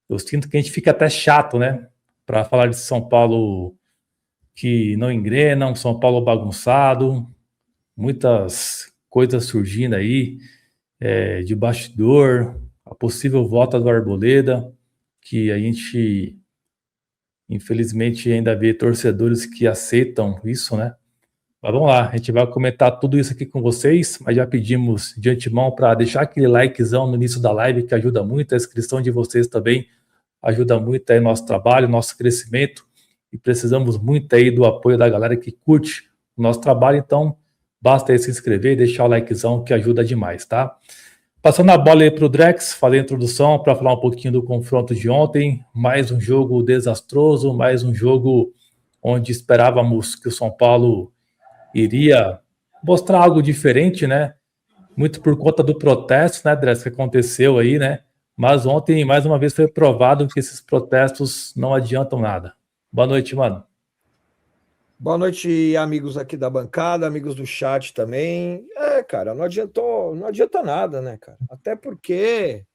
eu sinto que a gente fica até chato, né? Para falar de São Paulo que não engrena, um São Paulo bagunçado, muitas coisas surgindo aí, de bastidor, a possível volta do Arboleda, que a gente, infelizmente, ainda vê torcedores que aceitam isso, né? Mas vamos lá, a gente vai comentar tudo isso aqui com vocês, mas já pedimos de antemão para deixar aquele likezão no início da live, que ajuda muito, a inscrição de vocês também ajuda muito aí nosso trabalho, nosso crescimento, e precisamos muito aí do apoio da galera que curte o nosso trabalho, então basta aí se inscrever e deixar o likezão que ajuda demais, tá? Passando a bola aí para o Drex, fazer a introdução para falar um pouquinho do confronto de ontem, mais um jogo desastroso, mais um jogo onde esperávamos que o São Paulo iria mostrar algo diferente, né? Muito por conta do protesto, né, Drex, que aconteceu aí, né? Mas ontem, mais uma vez, foi provado que esses protestos não adiantam nada. Boa noite, mano. Boa noite, amigos aqui da bancada, amigos do chat também. Cara, não adianta nada, né, cara? Até porque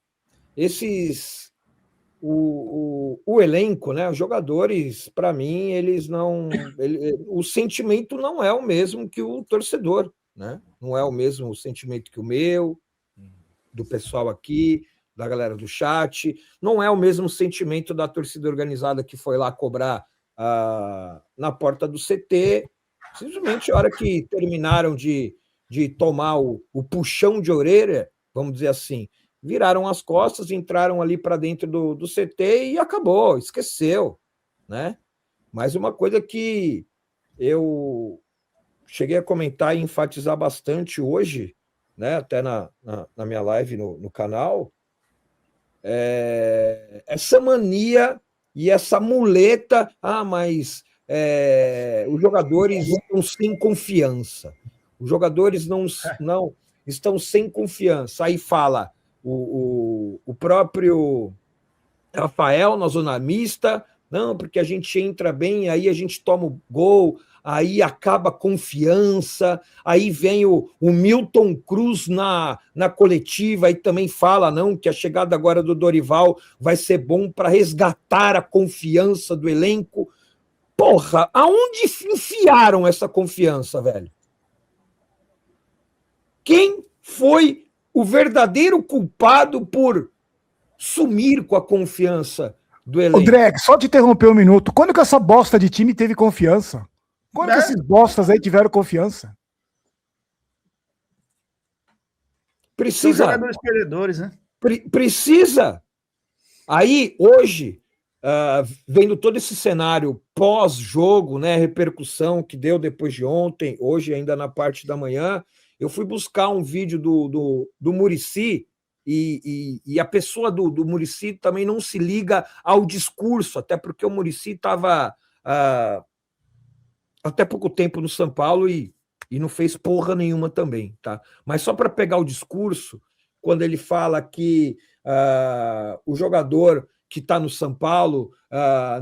o elenco, né, os jogadores, para mim, eles não, o sentimento não é o mesmo que o torcedor, né? Não é o mesmo sentimento que o meu, do pessoal aqui, da galera do chat, não é o mesmo sentimento da torcida organizada que foi lá cobrar na porta do CT. Simplesmente, a hora que terminaram de tomar o puxão de orelha, vamos dizer assim, viraram as costas, entraram ali para dentro do CT e acabou, esqueceu, né? Mas uma coisa que eu cheguei a comentar e enfatizar bastante hoje, né, até na minha live no canal, essa mania e essa muleta, mas os jogadores estão sem confiança. Os jogadores não estão sem confiança. Aí fala o próprio Rafael na zona mista, não, porque a gente entra bem, aí a gente toma o gol, aí acaba a confiança, aí vem o Milton Cruz na coletiva e também fala não, que a chegada agora do Dorival vai ser bom para resgatar a confiança do elenco. Porra, aonde enfiaram essa confiança, velho? Quem foi o verdadeiro culpado por sumir com a confiança do elenco? O Dreg, só te interromper um minuto. Quando que essa bosta de time teve confiança? Quando que esses bostas aí tiveram confiança? Precisa. São jogadores perdedores, né? Precisa. Aí, hoje, vendo todo esse cenário pós-jogo, né, repercussão que deu depois de ontem, hoje ainda na parte da manhã, eu fui buscar um vídeo do Muricy e a pessoa do Muricy também não se liga ao discurso, até porque o Muricy estava até pouco tempo no São Paulo e não fez porra nenhuma também, tá? Mas só para pegar o discurso, quando ele fala que o jogador que está no São Paulo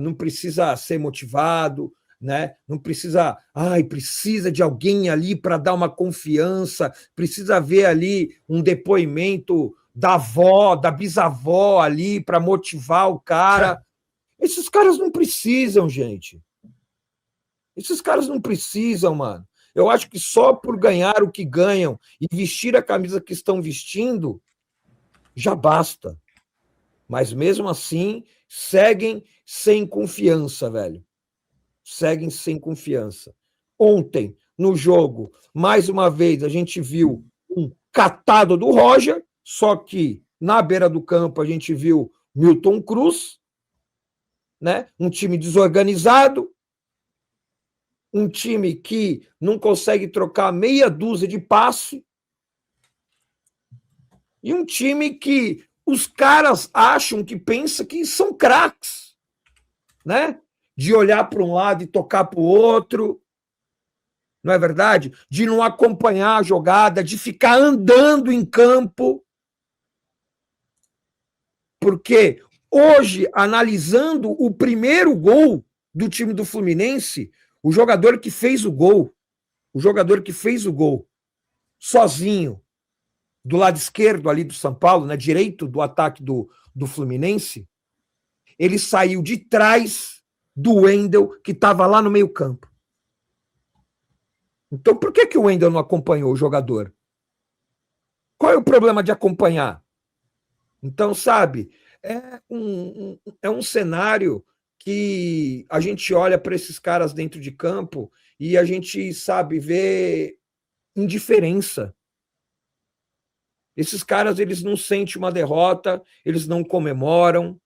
não precisa ser motivado, né? Não precisa, precisa de alguém ali para dar uma confiança, precisa ver ali um depoimento da avó, da bisavó ali para motivar o cara. Esses caras não precisam, gente. Esses caras não precisam, mano. Eu acho que só por ganhar o que ganham e vestir a camisa que estão vestindo, já basta. Mas mesmo assim, seguem sem confiança, velho. Seguem sem confiança. Ontem, no jogo, mais uma vez, a gente viu um catado do Roger, só que na beira do campo a gente viu Milton Cruz, né? Um time desorganizado, um time que não consegue trocar meia dúzia de passe, e um time que os caras acham que pensam que são craques, né? De olhar para um lado e tocar para o outro, não é verdade? De não acompanhar a jogada, de ficar andando em campo. Porque hoje, analisando o primeiro gol do time do Fluminense, o jogador que fez o gol, sozinho, do lado esquerdo ali do São Paulo, né, direito do ataque do Fluminense, ele saiu de trás do Wendel, que estava lá no meio-campo. Então, por que o Wendel não acompanhou o jogador? Qual é o problema de acompanhar? Então, sabe, é um cenário que a gente olha para esses caras dentro de campo e a gente, sabe, vê indiferença. Esses caras, eles não sentem uma derrota, eles não comemoram,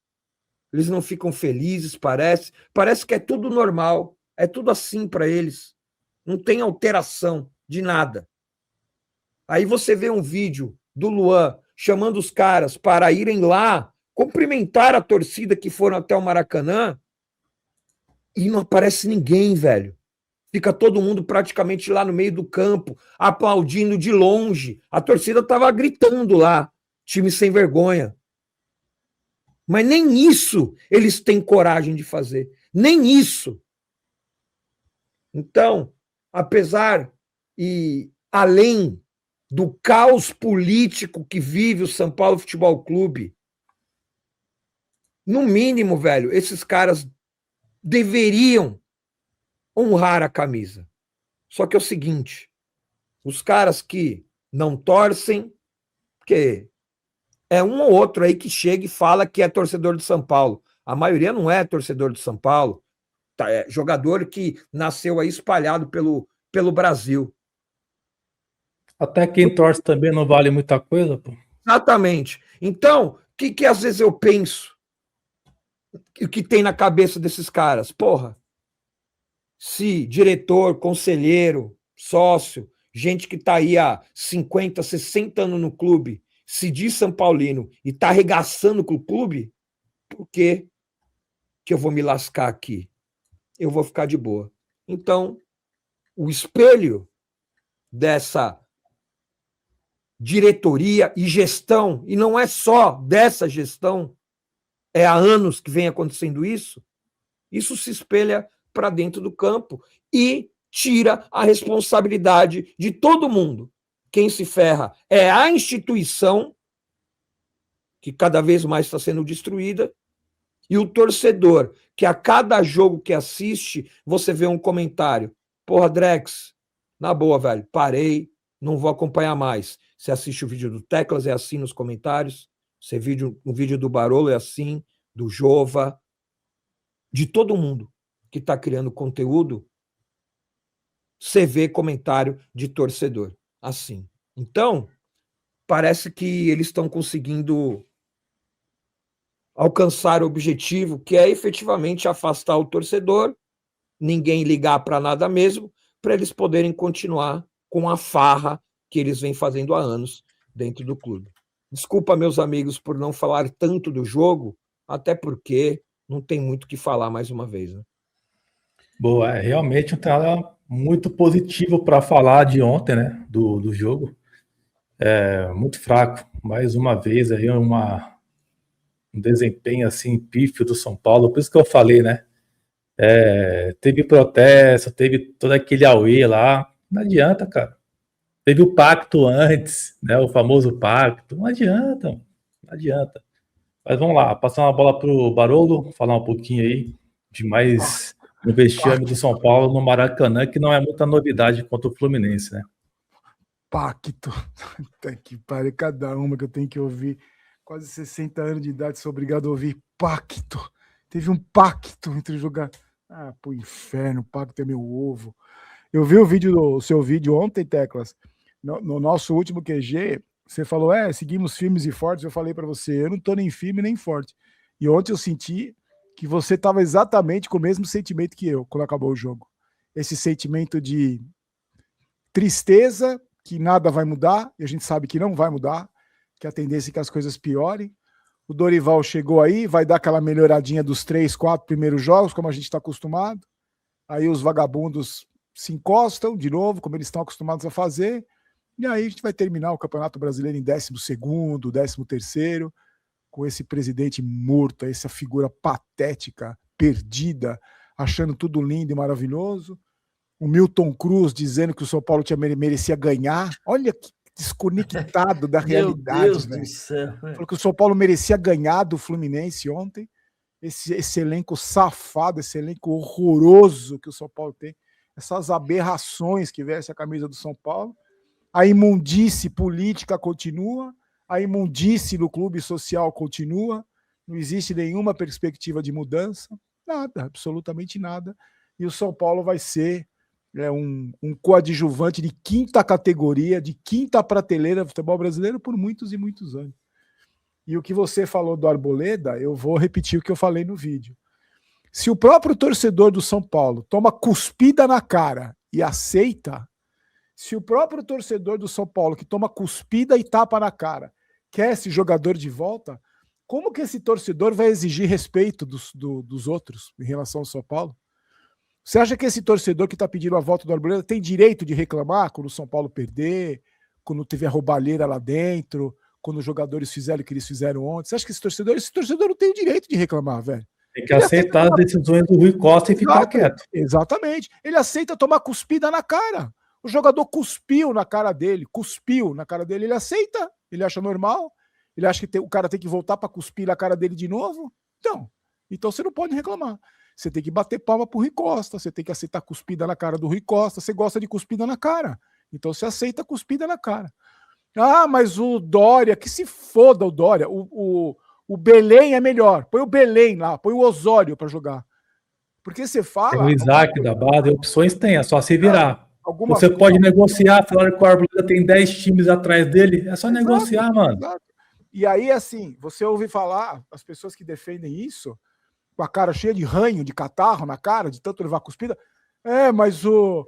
eles não ficam felizes, parece que é tudo normal, é tudo assim para eles, não tem alteração de nada. Aí você vê um vídeo do Luan chamando os caras para irem lá cumprimentar a torcida que foram até o Maracanã e não aparece ninguém, velho. Fica todo mundo praticamente lá no meio do campo, aplaudindo de longe. A torcida estava gritando lá, time sem vergonha. Mas nem isso eles têm coragem de fazer. Nem isso. Então, apesar e além do caos político que vive o São Paulo Futebol Clube, no mínimo, velho, esses caras deveriam honrar a camisa. Só que é o seguinte, os caras que não torcem, porque é um ou outro aí que chega e fala que é torcedor do São Paulo. A maioria não é torcedor do São Paulo. É jogador que nasceu aí espalhado pelo Brasil. Até quem torce também não vale muita coisa, pô. Exatamente. Então, o que às vezes eu penso? O que tem na cabeça desses caras? Porra, se diretor, conselheiro, sócio, gente que está aí há 50, 60 anos no clube, se diz São Paulino e está arregaçando com o clube, por que eu vou me lascar aqui? Eu vou ficar de boa. Então, o espelho dessa diretoria e gestão, e não é só dessa gestão, é há anos que vem acontecendo isso se espelha para dentro do campo e tira a responsabilidade de todo mundo. Quem se ferra é a instituição, que cada vez mais está sendo destruída, e o torcedor, que a cada jogo que assiste, você vê um comentário. Porra, Drex, na boa, velho, parei, não vou acompanhar mais. Você assiste o vídeo do Teclas, é assim nos comentários. Você o vídeo do Barolo é assim, do Jova, de todo mundo que está criando conteúdo, você vê comentário de torcedor, assim. Então, parece que eles estão conseguindo alcançar o objetivo, que é efetivamente afastar o torcedor, ninguém ligar para nada mesmo, para eles poderem continuar com a farra que eles vêm fazendo há anos dentro do clube. Desculpa, meus amigos, por não falar tanto do jogo, até porque não tem muito o que falar mais uma vez, né? Boa, é realmente um trabalho muito positivo para falar de ontem, né? Do jogo. É muito fraco. Mais uma vez aí um desempenho assim pífio do São Paulo. Por isso que eu falei, né? Teve protesto, teve todo aquele auê lá. Não adianta, cara. Teve o pacto antes, né? O famoso pacto. Não adianta, não adianta. Mas vamos lá, passar uma bola para o Barolo, falar um pouquinho aí de mais um vexame do São Paulo no Maracanã, que não é muita novidade contra o Fluminense, né? Pacto. Até que pare, cada uma que eu tenho que ouvir. Quase 60 anos de idade, sou obrigado a ouvir pacto. Teve um pacto entre jogar. Ah, pro inferno, pacto é meu ovo. Eu vi o seu vídeo ontem, Teclas. No nosso último QG, você falou, seguimos firmes e fortes. Eu falei para você, eu não tô nem firme nem forte. E ontem eu senti que você estava exatamente com o mesmo sentimento que eu, quando acabou o jogo. Esse sentimento de tristeza, que nada vai mudar, e a gente sabe que não vai mudar, que a tendência é que as coisas piorem. O Dorival chegou aí, vai dar aquela melhoradinha dos 3, 4 primeiros jogos, como a gente está acostumado. Aí os vagabundos se encostam de novo, como eles estão acostumados a fazer. E aí a gente vai terminar o Campeonato Brasileiro em 12º, 13º, com esse presidente morto, essa figura patética, perdida, achando tudo lindo e maravilhoso. O Milton Cruz dizendo que o São Paulo merecia ganhar. Olha que desconectado da realidade. Meu Deus velho. do céu. Falou que o São Paulo merecia ganhar do Fluminense ontem. esse elenco safado, esse elenco horroroso que o São Paulo tem, essas aberrações que veste a camisa do São Paulo, a imundície política continua, a imundície no clube social continua, não existe nenhuma perspectiva de mudança, nada, absolutamente nada, e o São Paulo vai ser um coadjuvante de quinta categoria, de quinta prateleira do futebol brasileiro por muitos e muitos anos. E o que você falou do Arboleda, eu vou repetir o que eu falei no vídeo. Se o próprio torcedor do São Paulo toma cuspida na cara e aceita, se o próprio torcedor do São Paulo que toma cuspida e tapa na cara quer esse jogador de volta, como que esse torcedor vai exigir respeito dos outros em relação ao São Paulo? Você acha que esse torcedor que está pedindo a volta do Arboleda tem direito de reclamar quando o São Paulo perder, quando tiver roubalheira lá dentro, quando os jogadores fizeram o que eles fizeram ontem? Você acha que esse torcedor não tem o direito de reclamar, velho? Tem que aceitar as decisões do Rui Costa e ficar quieto. Exatamente. Ele aceita tomar cuspida na cara. O jogador cuspiu na cara dele, ele aceita, ele acha normal, ele acha que o cara tem que voltar para cuspir na cara dele de novo. Então você não pode reclamar. Você tem que bater palma pro Rui Costa, você tem que aceitar cuspida na cara do Rui Costa, você gosta de cuspida na cara, então você aceita cuspida na cara. Ah, mas o Dória, que se foda o Dória, o Belém é melhor, põe o Belém lá, põe o Osório para jogar. Porque você fala... Tem o Isaac da base, opções tem, é só se virar. Você coisa... pode negociar, falar que o Arboleda tem 10 times atrás dele, é só negociar, mano. Exato. E aí, assim, você ouve falar, as pessoas que defendem isso, com a cara cheia de ranho, de catarro na cara, de tanto levar cuspida. Mas o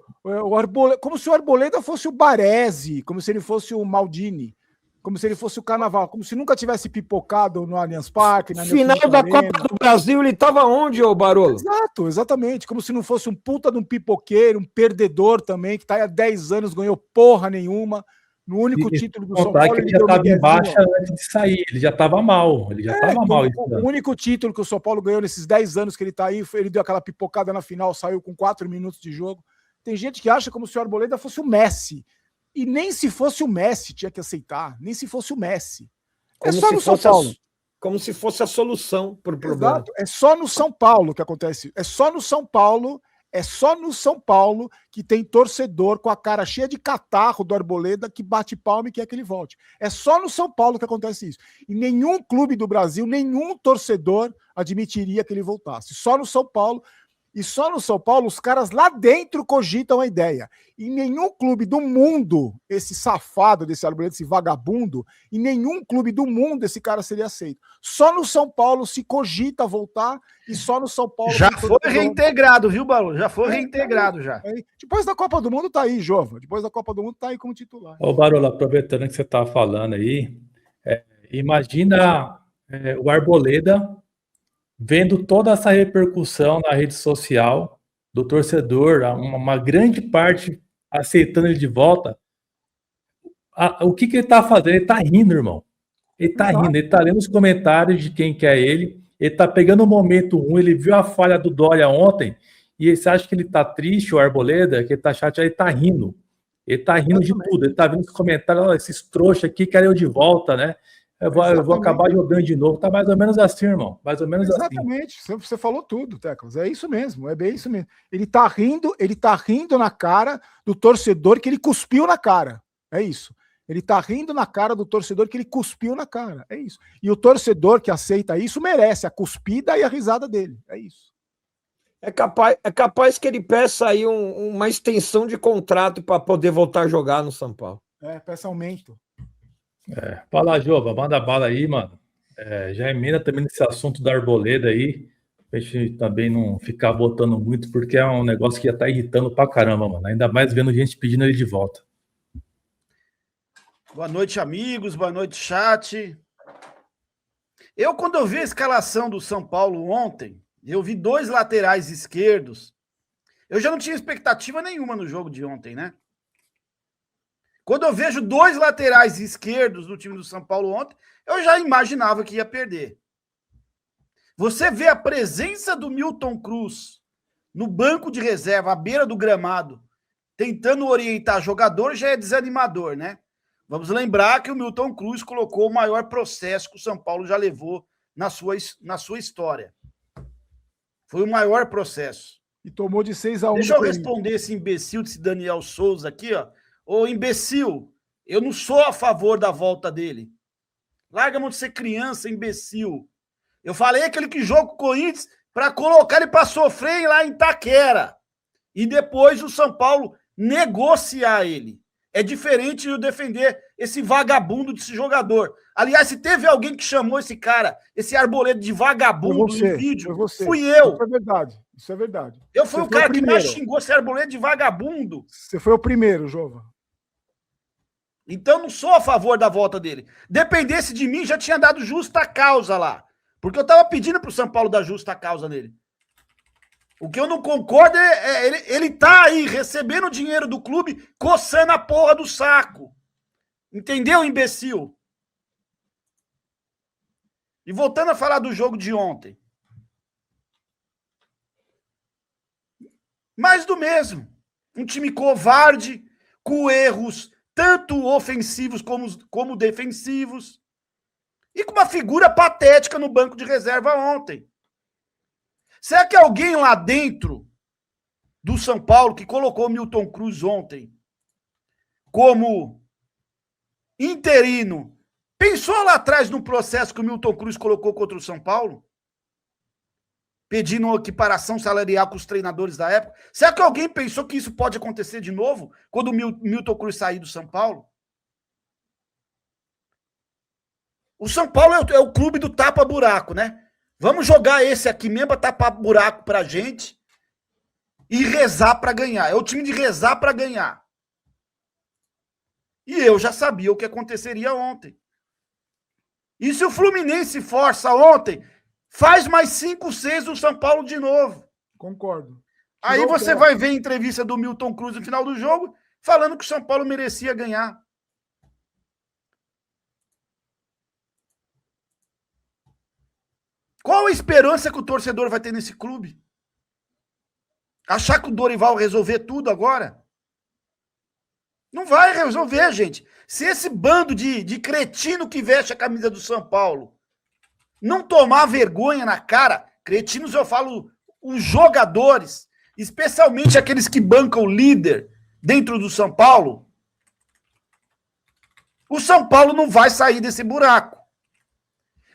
Arboleda... Como se o Arboleda fosse o Baresi, como se ele fosse o Maldini, como se ele fosse o Carnaval, como se nunca tivesse pipocado no Allianz Parque. Na Final da Copa do Brasil, ele estava onde, ô Barolo? Exato, exatamente. Como se não fosse um puta de um pipoqueiro, um perdedor também, que tá aí há 10 anos, ganhou porra nenhuma. No único título do São Paulo, ele já estava em baixa antes de sair, ele já estava mal, O único título que o São Paulo ganhou nesses 10 anos que ele está aí, ele deu aquela pipocada na final, saiu com 4 minutos de jogo. Tem gente que acha como se o Arboleda fosse o Messi. E nem se fosse o Messi tinha que aceitar, nem se fosse o Messi. É só no São Paulo. Como se fosse a solução para o problema. Exato. É só no São Paulo que acontece. É só no São Paulo que tem torcedor com a cara cheia de catarro do Arboleda que bate palma e quer que ele volte. É só no São Paulo que acontece isso. E nenhum clube do Brasil, nenhum torcedor admitiria que ele voltasse. Só no São Paulo. E só no São Paulo os caras lá dentro cogitam a ideia. Em nenhum clube do mundo, esse safado desse Arboleda, esse vagabundo, em nenhum clube do mundo esse cara seria aceito. Só no São Paulo se cogita voltar e só no São Paulo... Já foi reintegrado, viu, Barolo? Já foi reintegrado já. Depois da Copa do Mundo tá aí, Jova. Depois da Copa do Mundo tá aí como titular. Ô, Barolo, aproveitando que você tá falando aí, imagina o Arboleda vendo toda essa repercussão na rede social do torcedor, uma grande parte aceitando ele de volta. O que ele tá fazendo? Ele tá rindo, irmão. Ele tá rindo, ele tá lendo os comentários de quem quer ele tá pegando um momento ruim, ele viu a falha do Dória ontem, e você acha que ele tá triste, o Arboleda, que ele tá chateado, ele tá rindo. Ele tá rindo de tudo, ele tá vendo os comentários, esses trouxas aqui querem eu de volta, né? Eu vou acabar jogando de novo. Tá mais ou menos assim, irmão. Mais ou menos Exatamente. Assim. Você falou tudo, Teclas. É isso mesmo. É bem isso mesmo. Ele tá rindo na cara do torcedor que ele cuspiu na cara. É isso. Ele tá rindo na cara do torcedor que ele cuspiu na cara. É isso. E o torcedor que aceita isso merece a cuspida e a risada dele. É isso. É capaz que ele peça aí uma extensão de contrato para poder voltar a jogar no São Paulo. Peça aumento. Fala, Jova, manda bala aí, mano. Já emenda também nesse assunto da Arboleda aí, pra gente também não ficar botando muito, porque é um negócio que já tá irritando pra caramba, mano. Ainda mais vendo gente pedindo ele de volta. Boa noite, amigos. Boa noite, chat. Quando eu vi a escalação do São Paulo ontem, eu vi 2 laterais esquerdos. Eu já não tinha expectativa nenhuma no jogo de ontem, né? Quando eu vejo 2 laterais esquerdos do time do São Paulo ontem, eu já imaginava que ia perder. Você vê a presença do Milton Cruz no banco de reserva, à beira do gramado, tentando orientar jogador, já é desanimador, né? Vamos lembrar que o Milton Cruz colocou o maior processo que o São Paulo já levou na sua história. Foi o maior processo. E tomou de 6-1. Deixa eu responder esse imbecil desse Daniel Souza aqui, ó. Ô, imbecil, eu não sou a favor da volta dele. Larga a mão de ser criança, imbecil. Eu falei aquele que joga com o Corinthians para colocar ele para sofrer lá em Itaquera. E depois o São Paulo negociar ele. É diferente de eu defender esse vagabundo desse jogador. Aliás, se teve alguém que chamou esse cara, esse Arboleda de vagabundo no vídeo, fui eu. Isso é verdade. Isso é verdade. Eu fui o cara que mais xingou esse Arboleda de vagabundo. Você foi o primeiro, Jova. Então não sou a favor da volta dele. Dependesse de mim, já tinha dado justa causa lá. Porque eu tava pedindo pro São Paulo dar justa causa nele. O que eu não concordo é ele tá aí recebendo dinheiro do clube, coçando a porra do saco. Entendeu, imbecil? E voltando a falar do jogo de ontem. Mais do mesmo. Um time covarde, com erros tanto ofensivos como defensivos. E com uma figura patética no banco de reserva ontem. Será que alguém lá dentro do São Paulo que colocou o Milton Cruz ontem como interino pensou lá atrás no processo que o Milton Cruz colocou contra o São Paulo? Pedindo uma equiparação salarial com os treinadores da época? Será que alguém pensou que isso pode acontecer de novo quando o Milton Cruz sair do São Paulo? O São Paulo é o clube do tapa-buraco, né? Vamos jogar esse aqui mesmo, tapar buraco pra gente e rezar pra ganhar. É o time de rezar pra ganhar. E eu já sabia o que aconteceria ontem. E se o Fluminense força ontem, faz mais 5, 6 do São Paulo de novo. Concordo. Aí você vai ver a entrevista do Milton Cruz no final do jogo, falando que o São Paulo merecia ganhar. Qual a esperança que o torcedor vai ter nesse clube? Achar que o Dorival resolver tudo agora? Não vai resolver, gente. Se esse bando de cretino que veste a camisa do São Paulo não tomar vergonha na cara, cretinos eu falo os jogadores, especialmente aqueles que bancam o líder dentro do São Paulo, o São Paulo não vai sair desse buraco.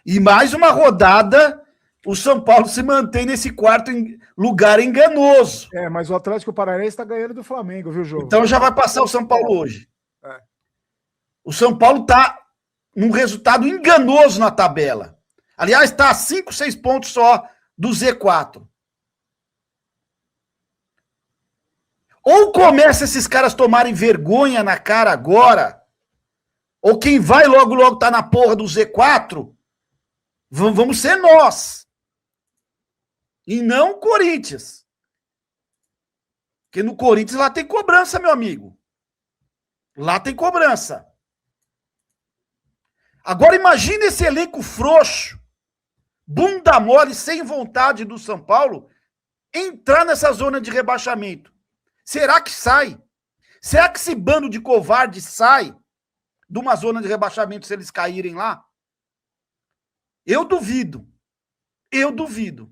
E mais uma rodada, o São Paulo se mantém nesse quarto lugar enganoso. Mas o Atlético Paranaense está ganhando do Flamengo, viu, João? Então já vai passar o São Paulo hoje. O São Paulo está num resultado enganoso na tabela. Aliás, está a 5, 6 pontos só do Z4. Ou começa esses caras tomarem vergonha na cara agora, ou quem vai logo tá na porra do Z4, vamos ser nós. E não o Corinthians. Porque no Corinthians lá tem cobrança, meu amigo. Lá tem cobrança. Agora imagine esse elenco frouxo, bunda mole, sem vontade do São Paulo, entrar nessa zona de rebaixamento. Será que sai? Será que esse bando de covardes sai de uma zona de rebaixamento se eles caírem lá? Eu duvido. Eu duvido.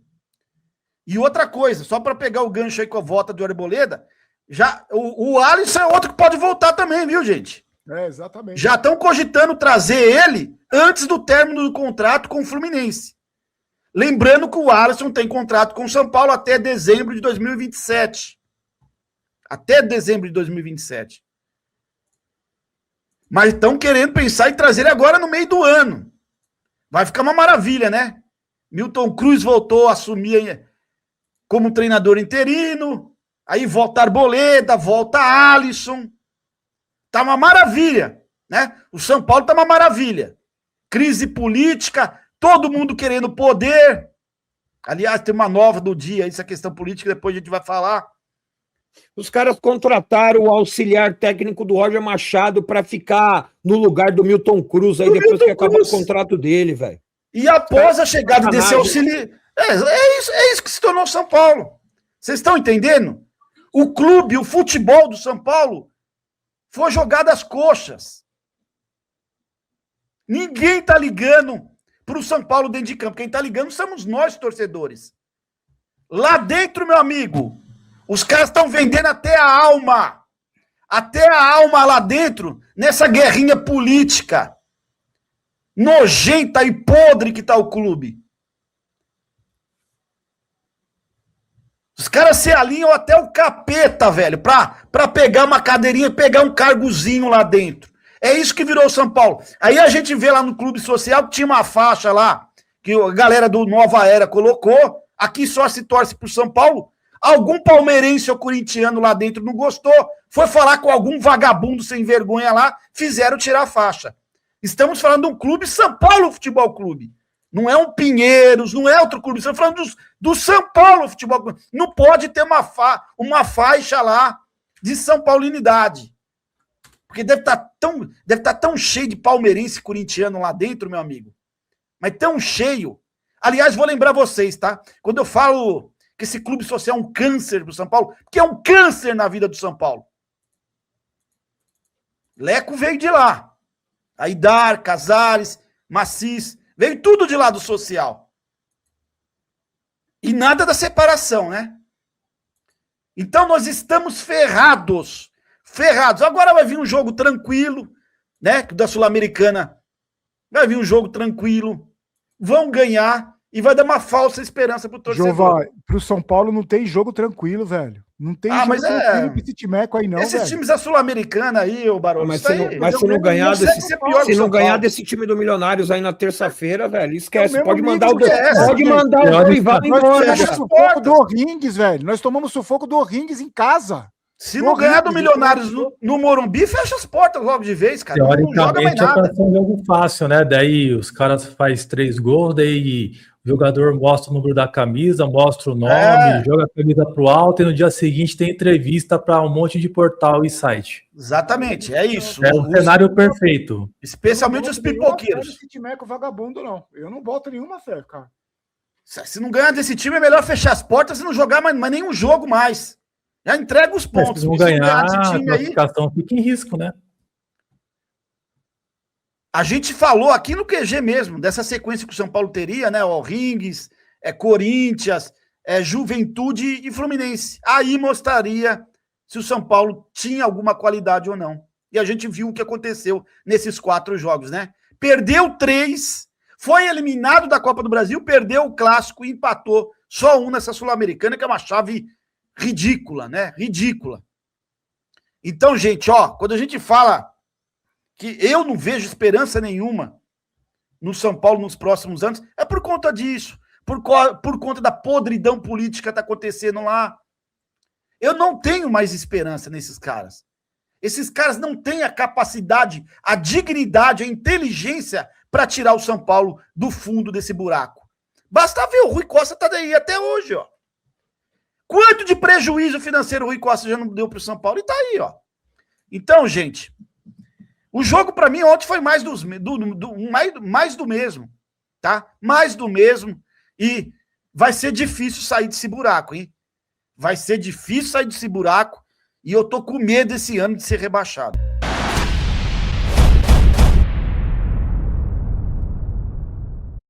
E outra coisa, só para pegar o gancho aí com a volta do Arboleda, já, o Alisson é outro que pode voltar também, viu, gente? Exatamente. Já estão cogitando trazer ele antes do término do contrato com o Fluminense. Lembrando que o Alisson tem contrato com o São Paulo até dezembro de 2027. Até dezembro de 2027. Mas estão querendo pensar em trazer ele agora no meio do ano. Vai ficar uma maravilha, né? Milton Cruz voltou a assumir como treinador interino. Aí volta Arboleda, volta Alisson. Tá uma maravilha, né? O São Paulo tá uma maravilha. Crise política, todo mundo querendo poder. Aliás, tem uma nova do dia, essa questão política, depois a gente vai falar. Os caras contrataram o auxiliar técnico do Roger Machado para ficar no lugar do Milton Cruz aí depois que acabou o contrato dele, velho. E após a chegada desse auxiliar... É isso que se tornou São Paulo. Vocês estão entendendo? O clube, o futebol do São Paulo foi jogado às coxas. Ninguém tá ligando pro São Paulo dentro de campo. Quem tá ligando somos nós, torcedores. Lá dentro, meu amigo, os caras estão vendendo até a alma. Até a alma lá dentro, nessa guerrinha política nojenta e podre que tá o clube. Os caras se alinham até o capeta, velho, pra pegar uma cadeirinha, pegar um cargozinho lá dentro. É isso que virou o São Paulo. Aí a gente vê lá no Clube Social que tinha uma faixa lá, que a galera do Nova Era colocou, aqui só se torce pro São Paulo. Algum palmeirense ou corintiano lá dentro não gostou, foi falar com algum vagabundo sem vergonha lá, fizeram tirar a faixa. Estamos falando de um clube, São Paulo Futebol Clube. Não é um Pinheiros, não é outro clube. Estamos falando do São Paulo Futebol Clube. Não pode ter uma faixa lá de São Paulinidade. Porque deve estar tão cheio de palmeirense e corintiano lá dentro, meu amigo. Mas tão cheio. Aliás, vou lembrar vocês, tá? Quando eu falo que esse clube social é um câncer do São Paulo, que é um câncer na vida do São Paulo. Leco veio de lá. Aidar, Casares, Macis, veio tudo de lá do social. E nada da separação, né? Então nós estamos ferrados. Ferrados. Agora vai vir um jogo tranquilo, né? Da Sul-Americana. Vai vir um jogo tranquilo. Vão ganhar e vai dar uma falsa esperança pro torcedor. Jová, pro São Paulo não tem jogo tranquilo, velho. Não tem jogo tranquilo pra esse timeco aí, não, esses velho. times da Sul-Americana aí, ô Barolo. Mas se não ganhar desse time do Milionários aí na terça-feira, velho, esquece. Pode mandar o rival embora. Nós tomamos sufoco do O'Rings, velho. Nós tomamos sufoco do O'Rings em casa. Se não ganhar do Milionários no Morumbi, fecha as portas logo de vez, cara. Teoricamente é pra ser um jogo fácil, né? Daí os caras fazem 3 gols, daí o jogador mostra o número da camisa, mostra o nome, joga a camisa pro alto e no dia seguinte tem entrevista para um monte de portal e site. Exatamente, é isso. É o cenário perfeito. Especialmente os pipoqueiros. Esse timeco vagabundo, não. Eu não boto nenhuma fé, cara. Se não ganhar desse time, é melhor fechar as portas e não jogar mais nenhum jogo mais. Já entrega os pontos. Se não ganhar, a classificação fica em risco, né? A gente falou aqui no QG mesmo, dessa sequência que o São Paulo teria, né? O'Rings, Corinthians, Juventude e Fluminense. Aí mostraria se o São Paulo tinha alguma qualidade ou não. E a gente viu o que aconteceu nesses 4 jogos, né? Perdeu 3, foi eliminado da Copa do Brasil, perdeu o Clássico e empatou só um nessa Sul-Americana, que é uma chave ridícula, né? Ridícula. Então, gente, ó, quando a gente fala que eu não vejo esperança nenhuma no São Paulo nos próximos anos, é por conta disso, por conta da podridão política que está acontecendo lá. Eu não tenho mais esperança nesses caras. Esses caras não têm a capacidade, a dignidade, a inteligência para tirar o São Paulo do fundo desse buraco. Basta ver, o Rui Costa tá daí até hoje, ó. Quanto de prejuízo financeiro o Rui Costa já não deu para o São Paulo? E tá aí, ó. Então, gente, o jogo para mim ontem foi mais do mesmo, tá? Mais do mesmo. E vai ser difícil sair desse buraco, hein? Vai ser difícil sair desse buraco. E eu tô com medo esse ano de ser rebaixado.